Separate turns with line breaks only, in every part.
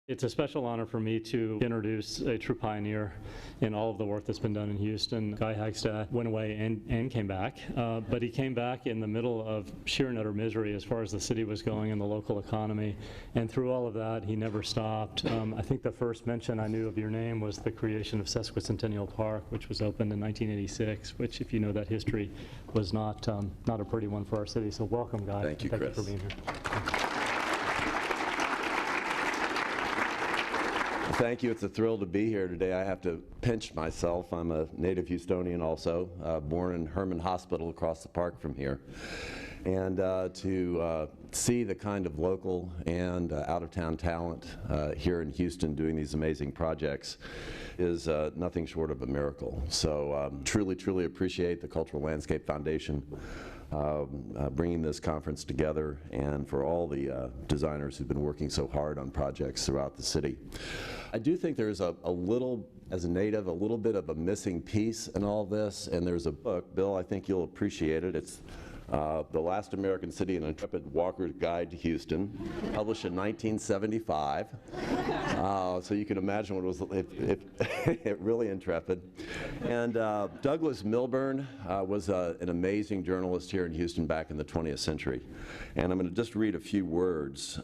It's a special honor for me to introduce a true pioneer in all of the work that's been done in Houston. Guy Hagstette went away and came back, but he came back in the middle of sheer and utter misery as far as the city was going and the local economy. And through all of that, he never stopped. I think the first mention I knew of your name was the creation of Sesquicentennial Park, which was opened in 1986, which, if you know that history, was not a pretty one for our city. So welcome, Guy.
Thank you, Chris.
Thank you for being here.
Thank you. It's a thrill to be here today. I have to pinch myself. I'm a native Houstonian also, born in Herman Hospital across the park from here. And to see the kind of local and out-of-town talent here in Houston doing these amazing projects is nothing short of a miracle. So truly, truly appreciate the Cultural Landscape Foundation bringing this conference together, and for all the designers who've been working so hard on projects throughout the city. I do think there's a little, as a native, a little bit of a missing piece in all this, and there's a book, Bill, I think you'll appreciate it. It's The Last American City, an Intrepid Walker's Guide to Houston, published in 1975. So you can imagine what it was really intrepid. And Douglas Milburn was an amazing journalist here in Houston back in the 20th century. And I'm going to just read a few words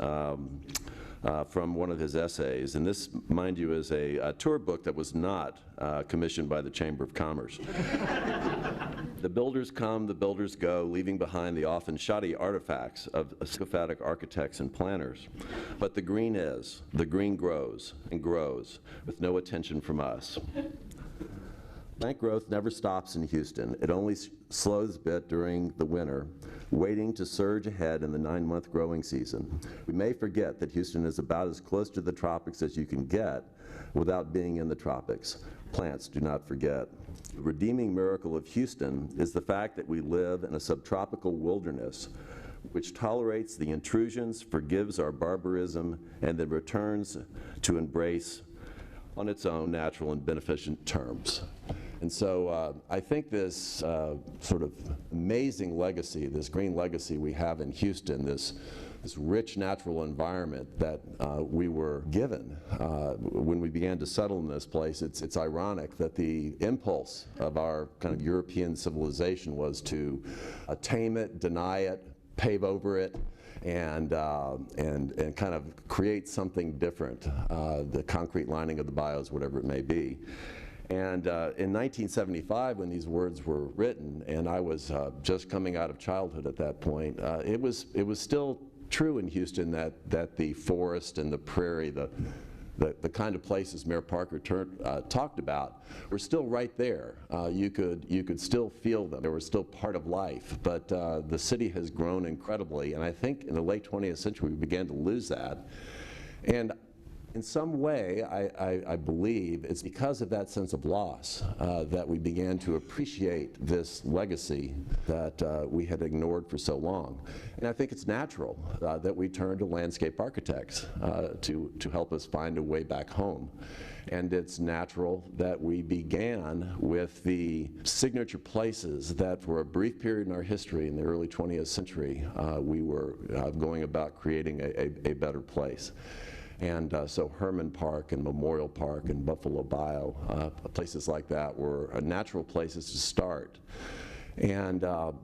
from one of his essays. And this, mind you, is a tour book that was not commissioned by the Chamber of Commerce. The builders come, the builders go, leaving behind the often shoddy artifacts of sycophantic architects and planners. But the green grows and grows with no attention from us. Plant growth never stops in Houston. It only slows a bit during the winter, waiting to surge ahead in the 9-month growing season. We may forget that Houston is about as close to the tropics as you can get without being in the tropics. Plants do not forget. The redeeming miracle of Houston is the fact that we live in a subtropical wilderness which tolerates the intrusions, forgives our barbarism, and then returns to embrace on its own natural and beneficent terms. And so I think this sort of amazing legacy, this green legacy we have in Houston, this rich natural environment that we were given when we began to settle in this place. It's ironic that the impulse of our kind of European civilization was to tame it, deny it, pave over it, and kind of create something different, the concrete lining of the bios, whatever it may be. And in 1975, when these words were written, and I was just coming out of childhood at that point, it was still true in Houston that the forest and the prairie, the kind of places Mayor Parker talked about, were still right there. You could still feel them. They were still part of life. But the city has grown incredibly, and I think in the late 20th century we began to lose that. And in some way, I believe it's because of that sense of loss that we began to appreciate this legacy that we had ignored for so long. And I think it's natural that we turn to landscape architects to help us find a way back home. And it's natural that we began with the signature places that for a brief period in our history in the early 20th century, we were going about creating a better place. And so Herman Park and Memorial Park and Buffalo Bio, places like that were natural places to start. And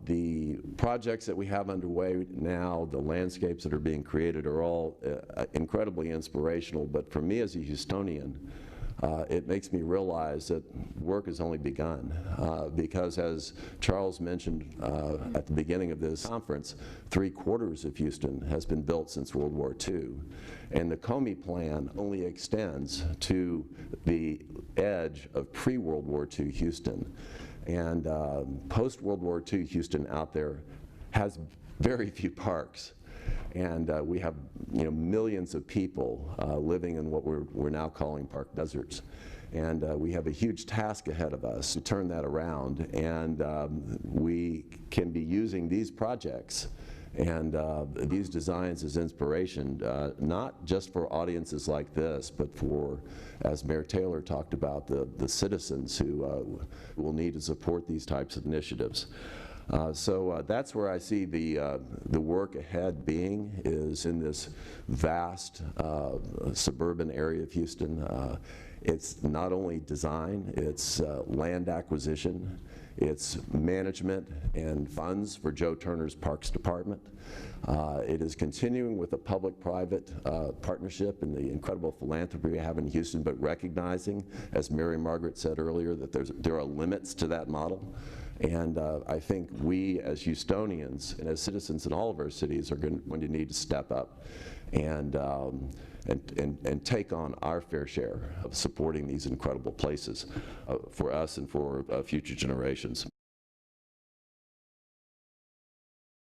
the projects that we have underway now, the landscapes that are being created are all incredibly inspirational. But for me as a Houstonian, it makes me realize that work has only begun because, as Charles mentioned at the beginning of this conference, 3/4 of Houston has been built since World War II. And the Comey plan only extends to the edge of pre-World War II Houston. And post-World War II Houston out there has very few parks. And we have millions of people living in what we're now calling park deserts. And we have a huge task ahead of us to turn that around. And we can be using these projects and these designs as inspiration, not just for audiences like this, but for, as Mayor Taylor talked about, the citizens who will need to support these types of initiatives. So that's where I see the work ahead being, is in this vast suburban area of Houston. It's not only design, it's land acquisition, it's management and funds for Joe Turner's Parks Department. It is continuing with a public-private partnership and the incredible philanthropy we have in Houston, but recognizing, as Mary Margaret said earlier, that there are limits to that model. And I think we as Houstonians and as citizens in all of our cities are going to need to step up and take on our fair share of supporting these incredible places for us and for future generations.